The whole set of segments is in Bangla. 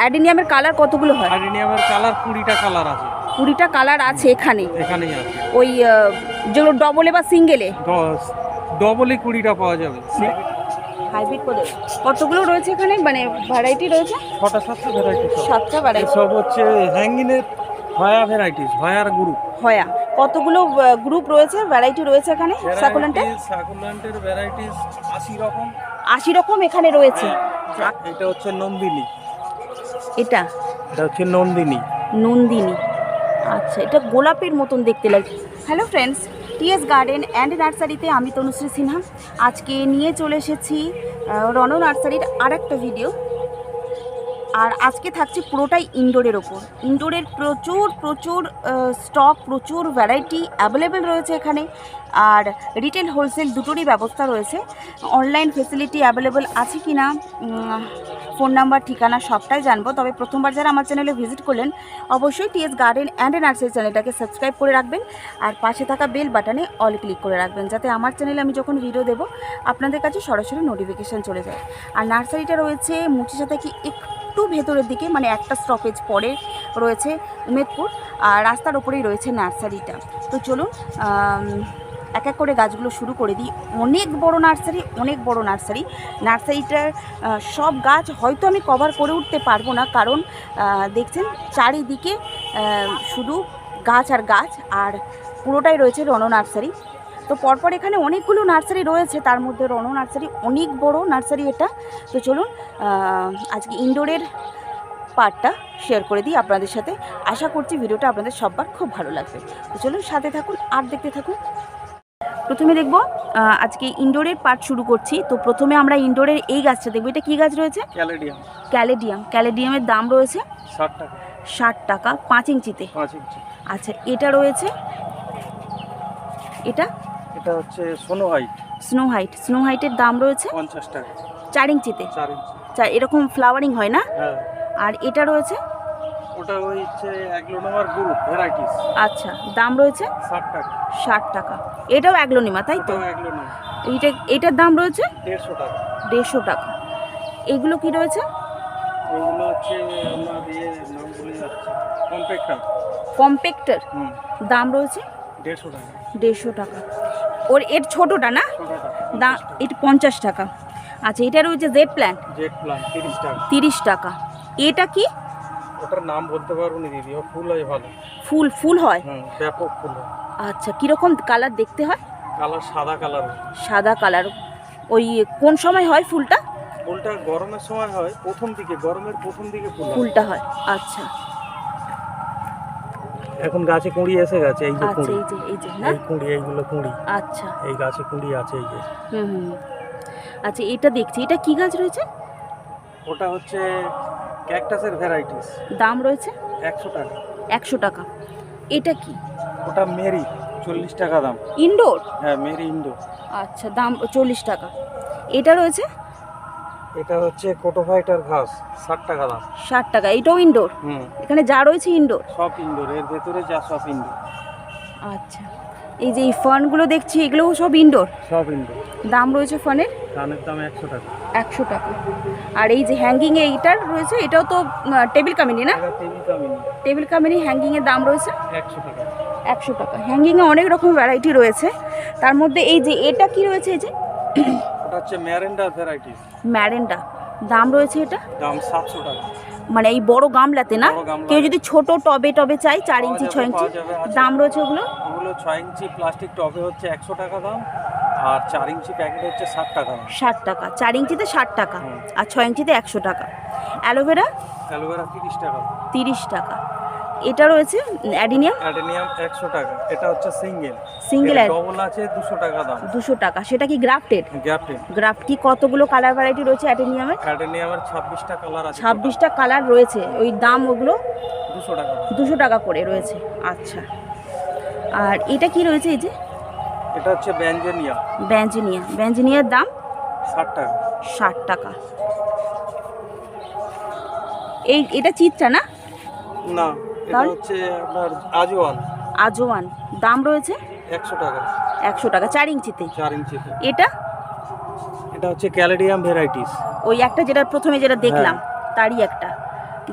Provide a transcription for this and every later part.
অ্যাডেনিয়ামের কালার কতগুলো হয়? অ্যাডেনিয়ামের কালার 20টা কালার আছে। 20টা কালার আছে এখানেই আছে। ওই যেগুলো ডবলে বা সিঙ্গেলে? ডবলে 20টা পাওয়া যাবে। হাইব্রিড কতগুলো রয়েছে এখানে, মানে ভ্যারাইটি রয়েছে? 6টা-7টা ভ্যারাইটি। 7টা ভ্যারাইটি সব হচ্ছে হ্যাঙ্গিংয়ের হয়া ভ্যারাইটিস, হয়ার গ্রুপ। হয়া কতগুলো গ্রুপ রয়েছে, ভ্যারাইটি রয়েছে এখানে সাকুলেন্টের? সাকুলেন্টের ভ্যারাইটিস 80 রকম। 80 রকম এখানে রয়েছে। এটা হচ্ছে নন্দিনী। এটা হচ্ছে নন্দিনী। নন্দিনী, আচ্ছা, এটা গোলাপের মতন দেখতে লাগে। Hello friends, TS garden and নার্সারিতে আমি তনুশ্রী সিনহা আজকে নিয়ে চলে এসেছি রনো নার্সারির আরেকটা ভিডিও। আর আজকে থাকছে পুরোটাই ইনডোরের ওপর। ইনডোরের প্রচুর স্টক, প্রচুর ভ্যারাইটি অ্যাভেলেবেল রয়েছে এখানে। আর রিটেল হোলসেল দুটোরই ব্যবস্থা রয়েছে। অনলাইন ফেসিলিটি অ্যাভেলেবেল আছে কি না, ফোন নাম্বার, ঠিকানা সবটাই জানবো। তবে প্রথমবার যারা আমার চ্যানেলে ভিজিট করলেন অবশ্যই টিএস গার্ডেন অ্যান্ড নার্সারি চ্যানেলটাকে সাবস্ক্রাইব করে রাখবেন আর পাশে থাকা বেল বাটনে অল ক্লিক করে রাখবেন, যাতে আমার চ্যানেলে আমি যখন ভিডিও দেবো আপনাদের কাছে সরাসরি নোটিফিকেশান চলে যায়। আর নার্সারিটা রয়েছে মুচিশা থেকে একটু ভেতরের দিকে, মানে একটা স্টপেজ পরে রয়েছে উমেদপুর, আর রাস্তার ওপরেই রয়েছে নার্সারিটা। তো চলুন এক এক করে গাছগুলো শুরু করে দিই। অনেক বড় নার্সারি, অনেক বড় নার্সারি। নার্সারিটার সব গাছ হয়তো আমি কভার করে উঠতে পারবো না, কারণ দেখছেন চারিদিকে শুধু গাছ আর গাছ, আর পুরোটাই রয়েছে রনো নার্সারি। তো পরপর এখানে অনেকগুলো নার্সারি রয়েছে, তার মধ্যে রনো নার্সারি অনেক বড় নার্সারি এটা। তো চলুন আজকে ইনডোরের পার্টটা শেয়ার করে দিই আপনাদের সাথে। আশা করছি ভিডিওটা আপনাদের সবার খুব ভালো লাগবে। তো চলুন সাথে থাকুন আর দেখতে থাকুন। প্রথমে দেখব আজকে ইনডোরের পার্ট শুরু করছি। তো প্রথমে আমরা ইনডোরের এই গাছটা দেখব। এটা কি গাছ রয়েছে? ক্যালেডিয়ামের দাম রয়েছে 60 টাকা 5 ইঞ্চিতে। আচ্ছা, এটা রয়েছে, এটা হচ্ছে স্নো হাইটের দাম রয়েছে 50 টাকা 4 ইঞ্চিতে। এরকম ফ্লাওয়ারিং হয় না? আর এটা রয়েছে, ওটা হচ্ছে অ্যাগ্লোনোমার গ্রুপ ভ্যারাইটিস। আচ্ছা, দাম রয়েছে 60 টাকা। এটাও অ্যাগ্লোনিমা, তাই তো? এটার দাম রয়েছে 150 টাকা। এইগুলো কি রয়েছে? এগুলো হচ্ছে আমার নাম ভুলে যাচ্ছে, কম্প্যাক্টর। দাম রয়েছে 150 টাকা। ওর এর ছোটোটা না, দাম এটা 50 টাকা। আচ্ছা, এটা রয়েছে জেড প্ল্যান্ট 30 টাকা। এটা কি? ওটার নাম বলতে পারবো না দিদি, ও ফুল হয় ভালো। ফুল হয়? ব্যাপক ফুল হয়। আচ্ছা, কীরকম কালার দেখতে হয়? কালার সাদা কালার। ওই কোন সময় হয় ফুলটা? ফুলটা গরমের সময় হয়, গরমের প্রথম দিকে ফুলটা হয়। আচ্ছা, এখন গাছে কুঁড়ি এসে গেছে। এই যে আচ্ছা, এই যে না, কুঁড়ি, এইগুলো কুঁড়ি। আচ্ছা, এই গাছে কুঁড়ি আছে, এই যে। আচ্ছা, এটা দেখছি। এটা কি গাছ রয়েছে? ওটা হচ্ছে ক্যাকটাসের ভ্যারাইটিস। দাম রয়েছে 100 টাকা। এটা কি? ওটা মেরি, 40 টাকা দাম। ইনডোর? হ্যাঁ, মেরি ইনডোর। আচ্ছা, দাম 40 টাকা। এটা রয়েছে, এটা হচ্ছে কোটোফাইটার ঘাস, 60 টাকা দাম। 60 টাকা। এটাও ইনডোর? এখানে যা রয়েছে ইনডোর? সব ইনডোর, এর ভেতরে যা সব ইনডোর। আচ্ছা, এই যে এই ফার্নগুলো দেখছি, এগুলোও সব ইনডোর? সব ইনডোর। দাম রয়েছে ফার্নের দাম 100 টাকা। 100 টাকা। আর এই যে হ্যাঙ্গিংয়ে এইটার রয়েছে, এটাও তো টেবিল কামিনি না? টেবিল কামিনি হ্যাঙ্গিংয়ের দাম রয়েছে 100 টাকা। হ্যাঙ্গিংয়ে অনেক রকম ভ্যারাইটি রয়েছে, তার মধ্যে এই যে এটা কি রয়েছে? এই যে ওটা হচ্ছে ম্যারেন্ডা ভ্যারাইটিস। ম্যারেন্ডা, দাম রয়েছে, এটা দাম 700 টাকা। মানে এই বড় গামলাতে না? কেউ যদি ছোট টবে চাই, 4 ইঞ্চি 6 ইঞ্চি, দাম রয়েছে ওগুলো? 6 ইঞ্চি প্লাস্টিক টবে হচ্ছে 100 টাকা দাম, আর 4 ইঞ্চি প্যাকেট হচ্ছে 60 টাকা। 60 টাকা। 4 ইঞ্চিতে 60 টাকা আর 6 ইঞ্চিতে 100 টাকা। অ্যালোভেরা 30 টাকা। এটা রয়েছে অ্যাডেনিয়াম 100 টাকা। এটা হচ্ছে সিঙ্গেল, ডবল আছে 200 টাকা দাম। 200 টাকা। সেটা কি গ্রাফটেড? গ্রাফট কি? কতগুলো কালার ভ্যারাইটি রয়েছে অ্যাডেনিয়ামের? 26টা কালার আছে। 26টা কালার রয়েছে। ওই দাম ওগুলো 200 টাকা করে রয়েছে। আচ্ছা, আর এটা কি রয়েছে? এই যে এটা হচ্ছে ব্যাঞ্জিনিয়ার দাম 60 টাকা। এটা চিত্রা না? না, এটা হচ্ছে আপনার আজওয়ান। দাম রয়েছে 100 টাকা 4 ইঞ্চিতে। এটা হচ্ছে ক্যালেডিয়াম ভ্যারাইটিস। ওই একটা যেটা প্রথমে যেটা দেখলাম তারই একটা।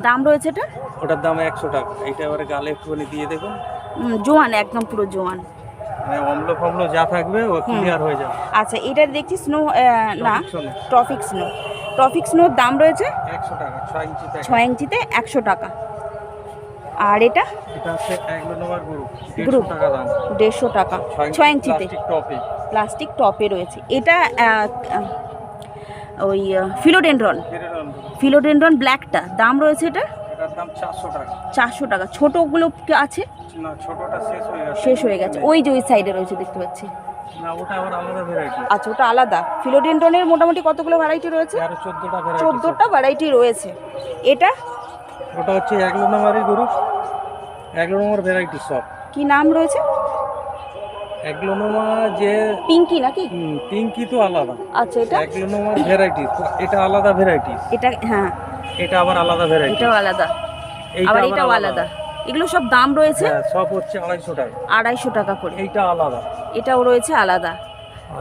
দাম রয়েছে এটা? ওটার দাম 100 টাকা। এইটা এবারে গালে একটুখানি দিয়ে দেখুন, জোয়ান, একদম পুরো জোয়ান। মানে অম্ল ফম্ল যা থাকবে ও ক্লিয়ার হয়ে যাবে। আচ্ছা, এটা দেখছি স্নো, না Tropic Tropic snow. Snow. Tropic স্নোর দাম রয়েছে 100 টাকা, 6 ইঞ্চি প্যাকেট। 6 ইঞ্চিতে 100 টাকা। আর এটা এটা হচ্ছে 1 নম্বর গ্রুপ, গ্রুপ 150 টাকা দাম। 150 টাকা, 6 ইঞ্চিতে প্লাস্টিক টপে। প্লাস্টিক টপে রয়েছে। এটা ওই ফিলোডেন্ড্রন, ফিলোডেন্ড্রন ব্ল্যাকটা দাম রয়েছে এটা? এটার দাম 400 টাকা। 400 টাকা। ছোটোগুলো আছে? না, ছোটটা শেষ হয়ে গেছে। ওই যে ওই সাইডে রয়েছে দেখতে পাচ্ছি। না, ওটা আবার আলাদা ভ্যারাইটি। আচ্ছা, ওটা আলাদা। ফিলোডেন্ড্রনের মোটামুটি কতগুলো ভ্যারাইটি রয়েছে? আরো 14টা ভ্যারাইটি। 14টা ভ্যারাইটি রয়েছে। এটা ওটা হচ্ছে 1 নম্বরই গ্রুপ, 1 নম্বর ভ্যারাইটি সব। কি নাম রয়েছে? 1 নম্বর যে পিঙ্কি নাকি? পিঙ্কি তো আলাদা। আচ্ছা, এটা 1 নম্বর ভ্যারাইটি, এটা আলাদা ভ্যারাইটি। এটা হ্যাঁ, এটা আবার আলাদা ভ্যারাইটি। এটাও আলাদা, আবার এটাও আলাদা। এগুলো সব দাম রয়েছে? হ্যাঁ, সব হচ্ছে 250 টাকা। 250 টাকা করে। এইটা আলাদা, এটাও রয়েছে আলাদা।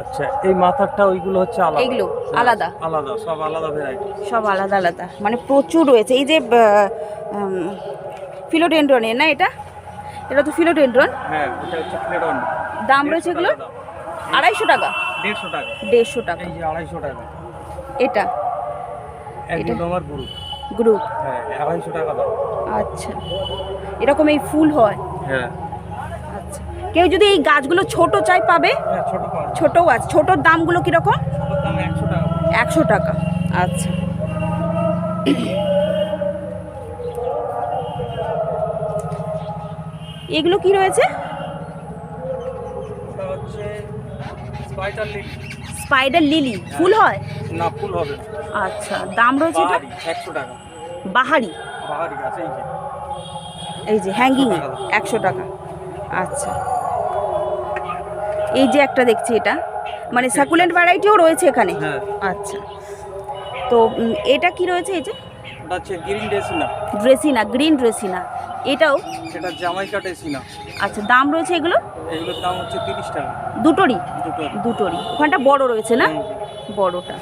আচ্ছা, এই মাথারটা ওইগুলো হচ্ছে আলাদা। এগুলো আলাদা, আলাদা, সব আলাদা ভ্যারাইটি। সব আলাদা আলাদা, মানে প্রচুর রয়েছে। এই যে ফিলোডেন্ড্রনের না, এটা এটা তো ফিলোডেন্ড্রন। হ্যাঁ, এটা হচ্ছে ফিলোডেন্ড্রন। দাম রয়েছে এগুলো 250 টাকা, 150 টাকা। 150 টাকা। এই যে 250 টাকা। এটা 1 নম্বর গ্রুপ। গ্রুপ, হ্যাঁ, 250 টাকা দাম। আচ্ছা, এরকম এই ফুল হয়। হ্যাঁ, আচ্ছা, কেউ যদি এই গাছগুলো ছোট চাই পাবে? হ্যাঁ, ছোট পাওয়া যায়। ছোটও আছে। ছোটোর দামগুলো কীরকম? ছোটোর দাম 100 টাকা। 100 টাকা। আচ্ছা, এগুলো কি রয়েছে? ওটা হচ্ছে স্পাইডার লিলি। স্পাইডার লিলি ফুল হয়? না, ফুল হবে। আচ্ছা, দাম রয়েছে এটা? 100 টাকা। বাহারি, বাহারি গাছ এই যে। এই যে হ্যাঙ্গিং 100 টাকা। আচ্ছা, এই যে একটা দেখছি, এটা মানে সাকুলেন্ট ভ্যারাইটিও রয়েছে এখানে। হ্যাঁ। আচ্ছা, তো এটা কি রয়েছে? এই যে ওটা হচ্ছে গ্রিন ডেসিনা। ড্রেসিনা, গ্রিন ড্রেসিনা। এটাও? এটা জামাইকা ডেসিনা। আচ্ছা, দাম রয়েছে এগুলো? এইগুলোর দাম হচ্ছে 30 টাকা। দুটোরই? দুটো। দুটোরই। ওখানটা বড় রয়েছে না, বড়টা।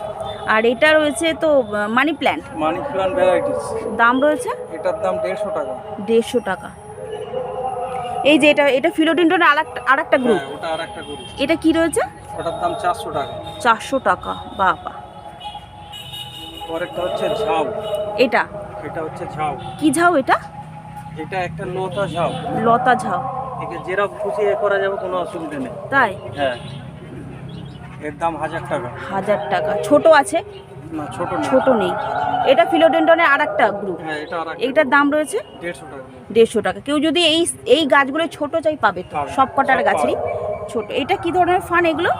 আর এটা রয়েছে তো money plant. Money plant varieties. দাম রয়েছে? এটার দাম 150 টাকা। 150 টাকা। এই যে এটা, এটা ফিলোডেন্ড্রনের আরেকটা গ্রুপ। ওটা আরেকটা গ্রুপ। এটা কি রয়েছে? ওটার দাম 400 টাকা। 400 টাকা, বাবা। পরেরটা হচ্ছে ঝাউ। এটা এটা হচ্ছে ঝাউ। কি ঝাউ এটা? এটা একটা লতা ঝাউ। লতা ঝাউ। একে যেরকম খুশি করা যাবে, কোনো অসুবিধা নেই। তাই? হ্যাঁ, এর দাম 1000 টাকা। 1000 টাকা। ছোট আছে? না, ছোট নেই। ছোট নেই। এটা ফিলোডেন্ড্রনের আরেকটা গ্রুপ। হ্যাঁ, এটা আরেকটা। এইটার দাম রয়েছে 150 টাকা। 150 টাকা। কেউ যদি এই গাছগুলো ছোট চাই পাবে তো? পাবে। সব কটার সব গাছেরই ছোট। এটা কি ধরনের ফান এগুলো?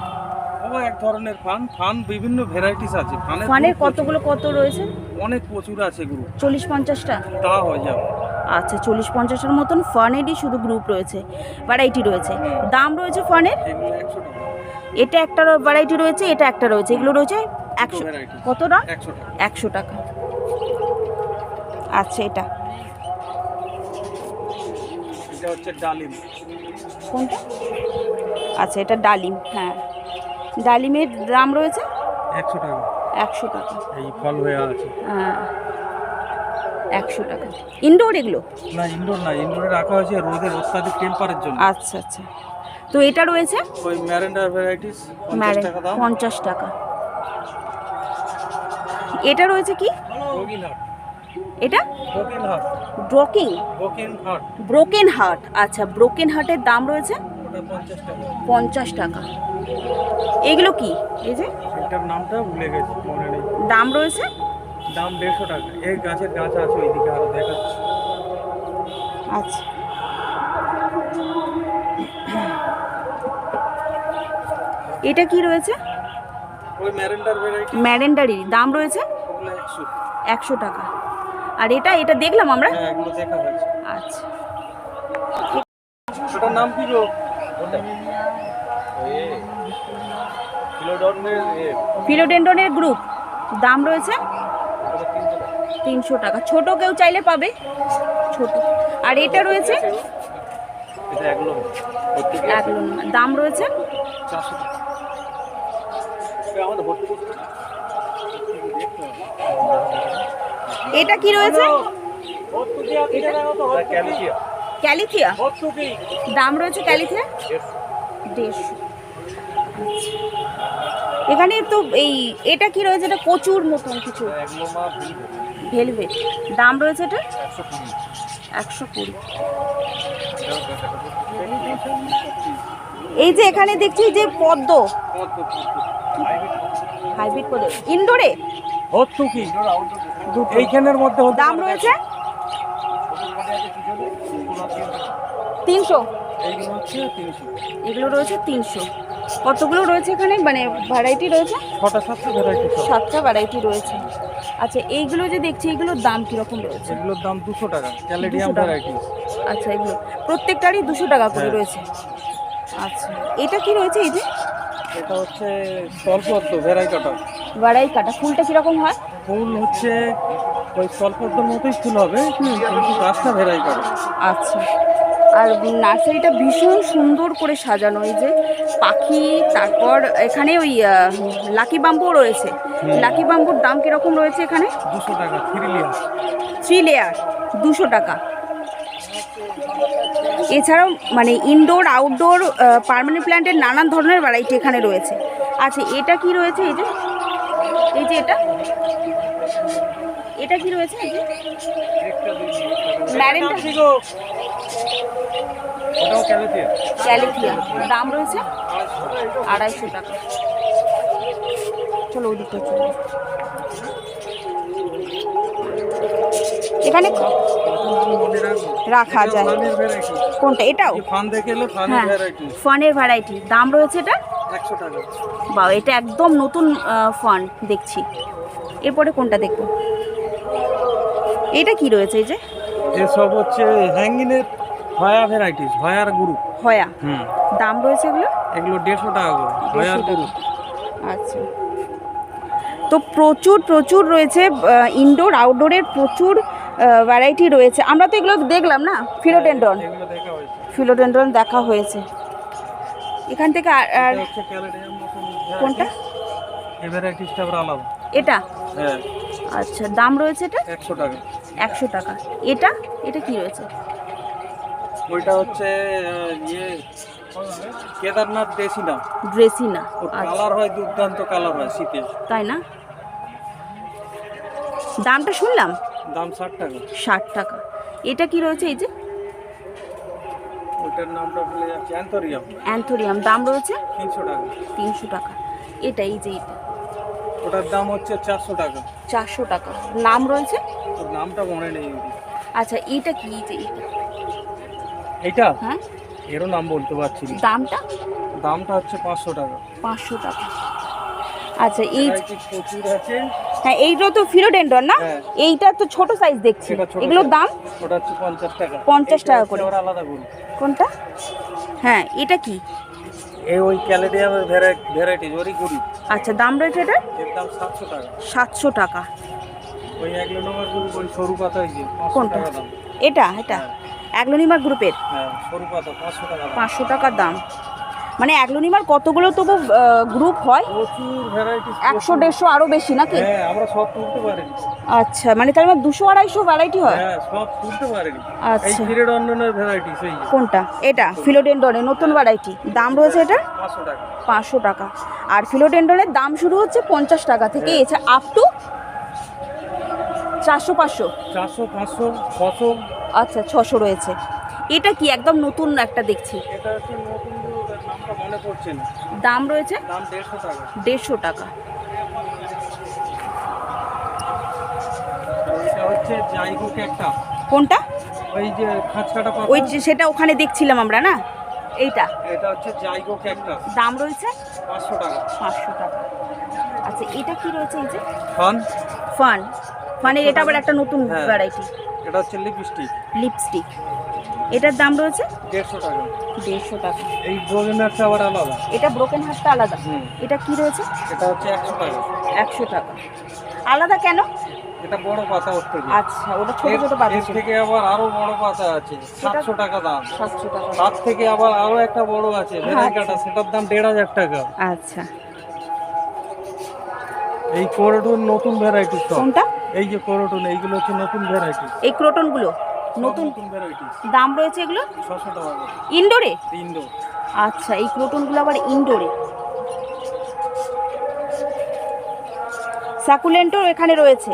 ও এক ধরনের ফান বিভিন্ন ভ্যারাইটিস আছে। ফানের কতগুলো কত রয়েছে? অনেক প্রচুর আছে গ্রুপ। 40-50টা? তা হয়ে যাবে। আচ্ছা, 40-50টার মতন ফানেরই শুধু গ্রুপ রয়েছে, ভ্যারাইটি রয়েছে। দাম রয়েছে ফানের? এগুলো 100 টাকা। এটা একটা ভ্যারাইটি রয়েছে, এটা একটা রয়েছে। এগুলো রয়েছে 100। কতটা? 100 টাকা। 100 টাকা। আচ্ছা, এটা এটা হচ্ছে ডালিম। কোনটা? আচ্ছা, এটা ডালিম। হ্যাঁ, ডালিমের দাম রয়েছে 100 টাকা। 100 টাকা। এই ফল হয়ে আছে। হ্যাঁ, 100 টাকা। ইনডোর এগুলো? না, ইনডোর না, ইনডোরে রাখা হয়েছে রোদের অত্যাধিক টেম্পারের জন্য। আচ্ছা আচ্ছা। তো এটা রয়েছে ওই ম্যারেন্ডার ভ্যারাইটিস 50 টাকা দাম। 50 টাকা। এটা রয়েছে কি? Broken heart. এটা ব্রোকেন হার্ট। Broken heart. আচ্ছা, ব্রোকেন হার্টের দাম রয়েছে ওটা 50 টাকা। 50 টাকা। এগুলো কি? এই যে এটার নামটা ভুলে গেছি, মনে নেই। দাম রয়েছে? দাম 150 টাকা। এই গাছের গাছ আছে ওইদিকে, আরো দেখাচ্ছি। আচ্ছা, এটা কি রয়েছে? ওই ম্যারেন্ডার ভ্যারাইটি। ম্যারেন্ডারি দাম রয়েছে ওগুলো 100। 100 টাকা। আর এটা দেখলাম আমরা। হ্যাঁ, এগুলো দেখা হয়েছে। আচ্ছা, ওটার নাম কি গো? ওটা ফিলোডেন্ড্রনের গ্রুপ। দাম রয়েছে 300 টাকা। ছোট কেউ চাইলে পাবে, ছোট। আর এটা রয়েছে এটা এগুলো দাম রয়েছে 400 টাকা। এটা কি রয়েছে? ক্যালিথিয়া দাম রয়েছে ক্যালিথিয়া 150। এখানে তো এই এটা কি রয়েছে, এটা কচুর মতন কিছু ভেলভেট, দাম রয়েছে এটা 120। এই যে এখানে দেখছি যে পদ্ম, হাইব্রিড পদ্ম ইনডোরে এইখানের মধ্যে দাম রয়েছে 300। এগুলো রয়েছে 300। কতগুলো রয়েছে এখানে, মানে ভ্যারাইটি রয়েছে 7টা ভ্যারাইটি রয়েছে। আচ্ছা এইগুলো যে দেখছি এগুলোর দাম কিরকম রয়েছে? এগুলোর দাম 200 টাকা, ক্যালেডিয়াম ভ্যারাইটি। আচ্ছা এগুলো প্রত্যেকটারই 200 টাকা করে রয়েছে। আচ্ছা এটা কি রয়েছে এই যে? এটা হচ্ছে স্থলপদ্ম ভ্যারাইটিটা। ভ্যারাইকাটা ফুলটা কিরকম হয়? ফুল হচ্ছে ওই স্থলপদ্মের মতোই ফুল হবে, কিন্তু গাছটা ভ্যারাইটি। আচ্ছা আর নার্সারিটা ভীষণ সুন্দর করে সাজানো, এই যে পাখি, তারপর এখানে ওই লাকি বাম্বুও রয়েছে। লাকি বাম্বুর দাম কিরকম রয়েছে এখানে? 200 টাকা 3 লেয়ার 200 টাকা। এছাড়াও মানে ইনডোর আউটডোর পার্মানেন্ট প্ল্যান্টের নানান ধরনের ভ্যারাইটি এখানে রয়েছে। আচ্ছা এটা কি রয়েছে এই যে? এই যে এটা কি রয়েছে এই যে ম্যারেন্টা ক্যালিথিয়া, দাম রয়েছে 250 টাকা। চলো ওদিকটা চলো। এখানে রাখা যায় কোনটা? এটাও হ্যাঁ ফানের ভ্যারাইটি, দাম রয়েছে এটা 100 টাকা। বা এটা একদম নতুন ফান দেখছি। এরপরে কোনটা দেখবো? এটা কি রয়েছে এই যে? এসব হচ্ছে হ্যাঙ্গিনের হয়া ভ্যারাইটিস, হয়ার গ্রুপ। হয়া দাম রয়েছে এগুলো? এগুলো 150 টাকা করে হয়ার গ্রুপ। আচ্ছা তো প্রচুর রয়েছে, ইনডোর আউটডোরের প্রচুর ভ্যারাইটি রয়েছে। আমরা তো এগুলো দেখলাম না, ফিলোডেন্ড্রন ফিলোডেন্ড্রন দেখা হয়েছে এখান থেকে। আর কোনটা? এই ভ্যারাইটিসটা আলাদা এটা? হ্যাঁ আচ্ছা দাম রয়েছে এটা 100 টাকা। 100 টাকা। এটা এটা কি রয়েছে? ওইটা হচ্ছে ইয়ে কেদারনাথ ড্রেসিনা। কালার হয়, দুর্দান্ত কালার হয় শীতে, তাই না? দামটা শুনলাম দাম 60 টাকা। 60 টাকা। এটা কি রয়েছে এই যে? ওইটার নামটা ভুলে যাচ্ছি, অ্যান্থোরিয়াম, দাম রয়েছে 300 টাকা। 300 টাকা। এটা এই যে এটা? ওটার দাম হচ্ছে 400 টাকা। 400 টাকা। নাম রয়েছে? ওর নামটা মনে নেই। আচ্ছা এটা কি এই যে এইটা? হ্যাঁ এরও নাম বলতে পারছি না। দামটা হচ্ছে 500 টাকা। 500 টাকা। আচ্ছা এই প্রচুর আছে। হ্যাঁ এইটা তো ফিলোডেন্ড্রন না? এইটা তো ছোট সাইজ দেখছি, এগুলোর দাম? ওটা হচ্ছে 50 টাকা। 50 টাকা করে। আলাদা করুন কোনটা? হ্যাঁ এটা কি? এই ওই ক্যালেডিয়ামের ভ্যারাইটি ওরই গুড়ি। আচ্ছা দাম রয়েছে এটা? এর দাম 700 টাকা। 700 টাকা। ওই অ্যাগ্লোনিমার গ্রুপ, ওই সরু পাতা হইছে 500 টাকা দাম। এটা অ্যাগ্লোনিমার গ্রুপের? হ্যাঁ সরু পাতা 500 টাকা। 500 টাকা দাম। মানে অ্যাগ্লোনিমার কতগুলো তবু গ্রুপ হয়? প্রচুর ভ্যারাইটি, 100-150 আরো বেশি নাকি? হ্যাঁ আমরা সব তুলতে পারি। আচ্ছা মানে তার মানে 200-250 ভ্যারাইটি হয়? হ্যাঁ সব তুলতে পারি। আচ্ছা এই ফিলোডেন্ড্রনের ভ্যারাইটি সেই। কোনটা? এটা ফিলোডেন্ড্রনের নতুন ভ্যারাইটি, দাম রয়েছে এটা 500 টাকা। 500 টাকা। আর ফিলোডেন্ড্রনের দাম শুরু হচ্ছে 50 টাকা থেকে, এছাড়া আপ টু 400-500। 400 500 600। আচ্ছা 600 রয়েছে। এটা কি একদম নতুন একটা দেখছি? এটা হচ্ছে নতুন, নামটা মনে পড়ছে না। দাম রয়েছে? দাম 150 টাকা। 150 টাকা। এটা হচ্ছে জাইগো একটা। কোনটা? ওই যে খাঁচকাটা পাতা, ওই যে সেটা ওখানে দেখছিলাম আমরা না, এইটা? এটা হচ্ছে জাইগো একটা। দাম রয়েছে 500 টাকা। 500 টাকা। আচ্ছা এটা কি রয়েছে এই যে? ফানের এটা আবার একটা নতুন ভ্যারাইটি। এটা হচ্ছে লিপস্টিক। এটার দাম রয়েছে 150 টাকা। 150 টাকা। এই ব্রোকেন হার্টটা আবার আলাদা। এটা ব্রোকেন হার্টটা আলাদা। এটা কি রয়েছে? এটা হচ্ছে 100 টাকা। 100 টাকা। আলাদা কেন? এটা বড় পাতা ওর থেকে। আচ্ছা ওটা ছোট পাতা। এর থেকে আবার আরো বড় পাতা আছে, 700 টাকা দাম। 700 টাকা। তার থেকে আবার আরো একটা বড় আছে ভ্যারাইটিটা, সেটার দাম 1500 টাকা। আচ্ছা এই কোরডুর নতুন ভ্যারাইটি। কোনটা? এই যে ক্রোটন, এইগুলো হচ্ছে নতুন ভ্যারাইটি। এই ক্রোটনগুলো নতুন ভ্যারাইটি, দাম রয়েছে এগুলো 600 টাকা করে। ইনডোরে? ইনডোর। আচ্ছা, এই ক্রোটনগুলো আবার ইনডোরে। সাকুলেন্টও এখানে রয়েছে।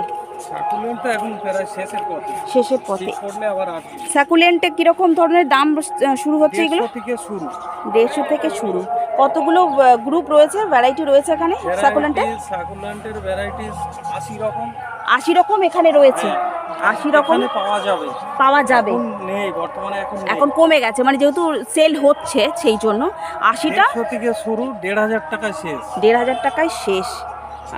সাকুলেন্ট তো এখন প্রায় শেষের পথে। শেষের পথে। শীত পড়লে আবার আসবে। সাকুলেন্টে কিরকম ধরনের দাম শুরু হচ্ছে এগুলো? 150 থেকে শুরু। 150 থেকে শুরু। কতগুলো গ্রুপ রয়েছে, ভ্যারাইটি রয়েছে এখানে সাকুলেন্টে? সাকুলেন্টের ভ্যারাইটিস 80 রকম। 80 রকম এখানে রয়েছে। 80 রকম পাওয়া যাবে। পাওয়া যাবে। এখন নেই বর্তমানে, এখন কমে গেছে, মানে যেহেতু সেল হচ্ছে সেই জন্য। 80টা 150 থেকে শুরু, 1500 টাকায় শেষ। 1500 টাকায় শেষ।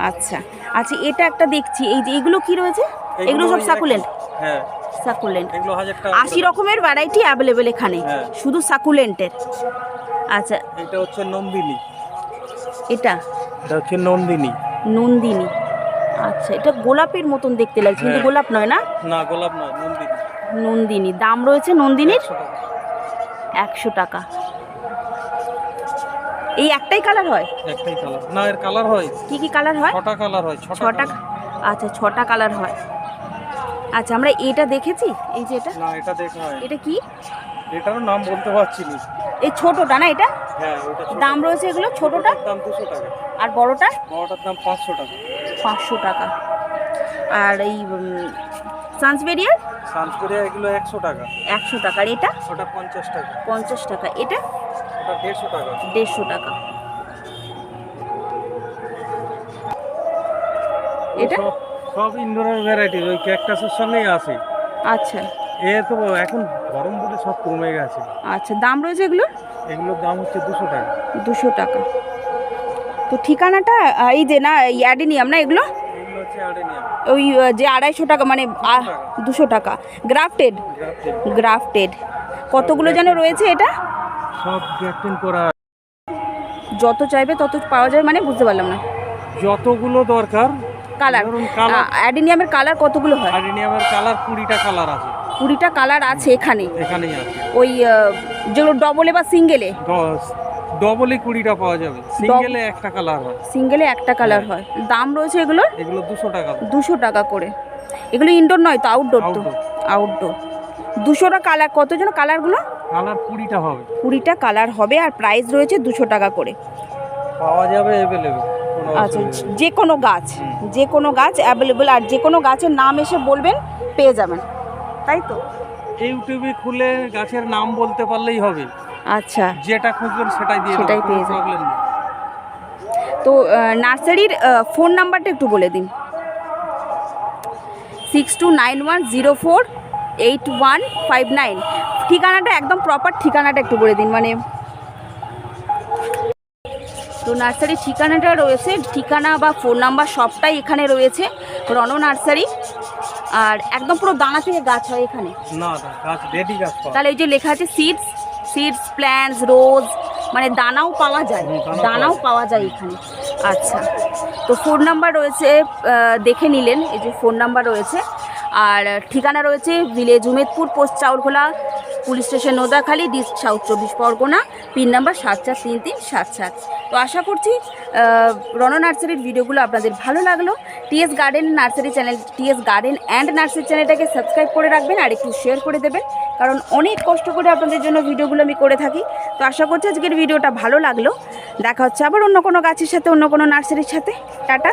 আচ্ছা আচ্ছা, এটা একটা দেখছি, এই যে এগুলো কি রয়েছে? এগুলো সব সাকুলেন্ট? হ্যাঁ সাকুলেন্ট। এগুলো 1000 টাকা। 80 রকমের ভ্যারাইটি অ্যাভেলেবেল এখানে, শুধু সাকুলেন্টের। আচ্ছা, এটা হচ্ছে নন্দিনী। এটা হচ্ছে নন্দিনী। নন্দিনী। আচ্ছা, এটা গোলাপের মতন দেখতে লাগছে, কিন্তু গোলাপ নয় না? না গোলাপ নয়, নন্দিনী। নন্দিনী। দাম রয়েছে নন্দিনীর 100 টাকা। 100 টাকা। এই একটাই কালার হয়? একটাই কালার না, এর কালার হয়। কি কি কালার হয়? 6টা কালার হয়। 6টা। আচ্ছা, 6টা কালার হয়। আচ্ছা, আমরা এটা দেখেছি, এই যে এটা। না এটা দেখা হয়। এটা কি? এটারও নাম বলতে পারছি না। এই ছোটটা না এটা? হ্যাঁ ওটা ছোট। দাম রয়েছে এগুলো? ছোটটা দাম 200 টাকা। আর বড়টা? বড়টার দাম 500 টাকা। 500 টাকা। আর এই সানসবেরিয়ার? সানস্করিয়া এগুলো 100 টাকা। 100 টাকা। আর এটা? ওটা 50 টাকা। 50 টাকা। এটা? ওটা 150 টাকা। 150 টাকা। এটা? সব ইনডোরের ভ্যারাইটি, ওই ক্যাকটাসের সঙ্গেই আছে। আচ্ছা এ তো এখন গরম বলে সব কমে গেছে। আচ্ছা, দাম রয়েছে এগুলো? এগুলোর দাম হচ্ছে 200 টাকা। 200 টাকা। তো ঠিকানাটা এই যে না, অ্যাডেনিয়াম না এগুলো? এগুলো হচ্ছে আর্ডেনিয়াম। ওই যে 250 টাকা, মানে 200 টাকা। গ্রাফটেড? গ্রাফটেড। কতগুলো যেন রয়েছে এটা? সব গ্রাফটিং করা। যত চাইবে তত পাওয়া যায়, মানে বুঝতে পারলাম না। যতগুলো দরকার। কালার? অ্যাডেনিয়ামের কালার কতগুলো হয়? আর্ডেনিয়ামের কালার 20টা কালার আছে। 20টা কালার আছে এখানে? এখানেই আছে। ওই যেগুলো ডবলে বা সিঙ্গেলে? ডবলে 20টা পাওয়া যাবে, সিঙ্গেলে একটা কালার হয়। সিঙ্গেলে একটা কালার হয়। দাম রয়েছে এগুলো? এগুলো 200 টাকা। 200 টাকা করে। এগুলো ইনডোর নয় তো, আউটডোর? তো আউটডোর। 200টা কালার। কত যেন কালারগুলো? কালার 20টা হবে। 20টা কালার হবে, আর প্রাইস রয়েছে 200 টাকা করে। পাওয়া যাবে অ্যাভেলেবেল। আচ্ছা, যে কোনো গাছ, যে কোনো গাছ অ্যাভেলেবেল, আর যে কোনো গাছের নাম এসে বলবেন, পেয়ে যাবেন, তাই তো? ইউটিউবে খুলে গাছের নাম বলতে পারলেই হবে। আচ্ছা, যেটা খুঁজবেন সেটাই দিয়ে সেটাই পেয়ে যাবেন। প্রবলেম নেই। তো নার্সারির ফোন নাম্বারটা একটু বলে দিন। 6291048159। ঠিকানাটা একদম প্রপার ঠিকানাটা একটু বলে দিন, মানে। তো নার্সারির ঠিকানাটা রয়েছে, ঠিকানা বা ফোন নাম্বার সবটাই এখানে রয়েছে, রনো নার্সারি। আর একদম পুরো দানা থেকে গাছ হয় এখানে? না গাছ রেডি গাছ। তাহলে এই যে লেখা আছে সিডস প্ল্যান্টস রোজ, মানে দানাও পাওয়া যায়? দানাও পাওয়া যায় এখানে। আচ্ছা, তো ফোন নাম্বার রয়েছে, দেখে নিলেন, এই যে ফোন নাম্বার রয়েছে। আর ঠিকানা রয়েছে village Umedpur, post Chaurkhola, police station Nodakhali, district south 24 Parganas, pin number 743377। তো আশা করছি রনো নার্সারির ভিডিওগুলো আপনাদের ভালো লাগলো। TS garden nursery channel, TS garden and nursery চ্যানেলটাকে সাবস্ক্রাইব করে রাখবেন, আর একটু শেয়ার করে দেবেন, কারণ অনেক কষ্ট করে আপনাদের জন্য ভিডিওগুলো আমি করে থাকি। তো আশা করছি আজকের ভিডিওটা ভালো লাগলো। দেখা হচ্ছে আবার অন্য কোনো গাছের সাথে, অন্য কোনো নার্সারির সাথে। টাটা।